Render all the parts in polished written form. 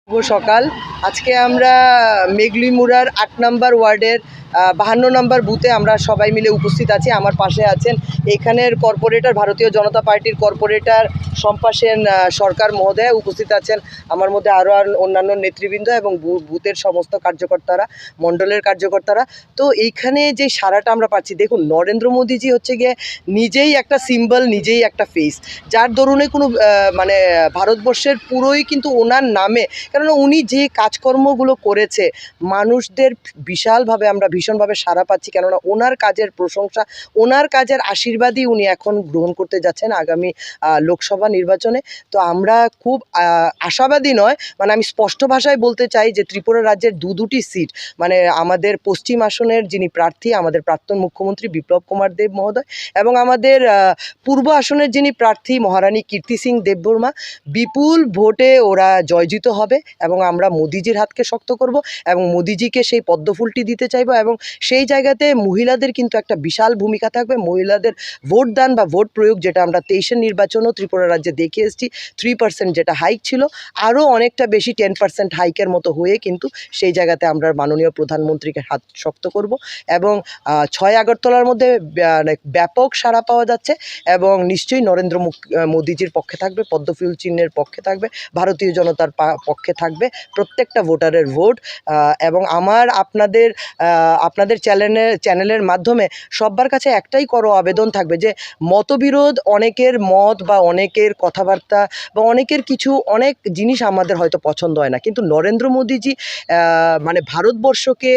শুভ সকাল। আজকে আমরা মেঘলিমুড়ার ৮ নম্বর ওয়ার্ডের ৫২ নম্বর বুথে আমরা সবাই মিলে উপস্থিত আছি। আমার পাশে আছেন এখানের কর্পোরেটর, ভারতীয় জনতা পার্টির কর্পোরেটর শম্পা সেন সরকার মহোদয়া উপস্থিত আছেন। আমার মধ্যে আরও অন্যান্য নেতৃবৃন্দ এবং বুথের সমস্ত কার্যকর্তারা, মণ্ডলের কার্যকর্তারা। তো এইখানে যে সারাটা আমরা পাচ্ছি, দেখুন নরেন্দ্র মোদীজি হচ্ছে গিয়ে নিজেই একটা সিম্বল, নিজেই একটা ফেস, যার দরুনে কোনো মানে ভারতবর্ষের পুরোই কিন্তু ওনার নামে, কেননা উনি যে কাজকর্মগুলো করেছে মানুষদের বিশালভাবে আমরা ভীষণভাবে সাড়া পাচ্ছি, কেননা ওনার কাজের প্রশংসা, ওনার কাজের আশীর্বাদই উনি এখন গ্রহণ করতে যাচ্ছেন আগামী লোকসভা নির্বাচনে। তো আমরা খুব আশাবাদী নয়, মানে আমি স্পষ্ট ভাষায় বলতে চাই যে ত্রিপুরা রাজ্যের দুটি সিট, মানে আমাদের পশ্চিম আসনের যিনি প্রার্থী, আমাদের প্রাক্তন মুখ্যমন্ত্রী বিপ্লব কুমার দেব মহোদয়, এবং আমাদের পূর্ব আসনের যিনি প্রার্থী মহারানী কীর্তি সিং দেববর্মা, বিপুল ভোটে ওরা জয়যুত হবে এবং আমরা মোদিজির হাতকে শক্ত করব এবং মোদিজিকে সেই পদ্মফুলটি দিতে চাইব। এবং সেই জায়গাতে মহিলাদের কিন্তু একটা বিশাল ভূমিকা থাকবে। মহিলাদের ভোটদান বা ভোট প্রয়োগ, যেটা আমরা 23-এর নির্বাচনও ত্রিপুরা রাজ্যে দেখে এসেছি, 3% যেটা হাইক ছিল, আরও অনেকটা বেশি 10% হাইকের মতো হয়ে কিন্তু সেই জায়গাতে আমরা মাননীয় প্রধানমন্ত্রীকে হাত শক্ত করব। এবং 6 আগরতলার মধ্যে ব্যাপক সাড়া পাওয়া যাচ্ছে এবং নিশ্চয়ই নরেন্দ্র মোদিজির পক্ষে থাকবে, পদ্মফুল চিহ্নের পক্ষে থাকবে, ভারতীয় জনতার পক্ষে থাকবে প্রত্যেকটা ভোটারের ভোট। এবং আমার আপনাদের চ্যানেলের মাধ্যমে সবার কাছে একটাই করো আবেদন থাকবে যে মতবিরোধ, অনেকের মত বা অনেকের কথাবার্তা বা অনেকের অনেক জিনিস আমাদের হয়তো পছন্দ হয় না, কিন্তু নরেন্দ্র মোদিজি মানে ভারতবর্ষকে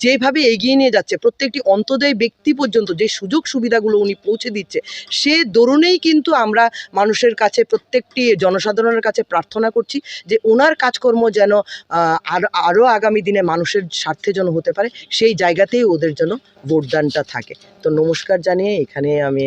যেভাবে এগিয়ে নিয়ে যাচ্ছে, প্রত্যেকটি অন্তোদয় ব্যক্তি পর্যন্ত যে সুযোগ সুবিধাগুলো উনি পৌঁছে দিচ্ছে, সে দরুনেই কিন্তু আমরা মানুষের কাছে, প্রত্যেকটি জনসাধারণের কাছে প্রার্থনা করছি যে ওনার কাজকর্ম যেন আরও আগামী দিনে মানুষের স্বার্থে যেন হতে পারে, সেই জায়গাতেই ওদের যেন ভোটদানটা থাকে। তো নমস্কার জানিয়ে এখানে আমি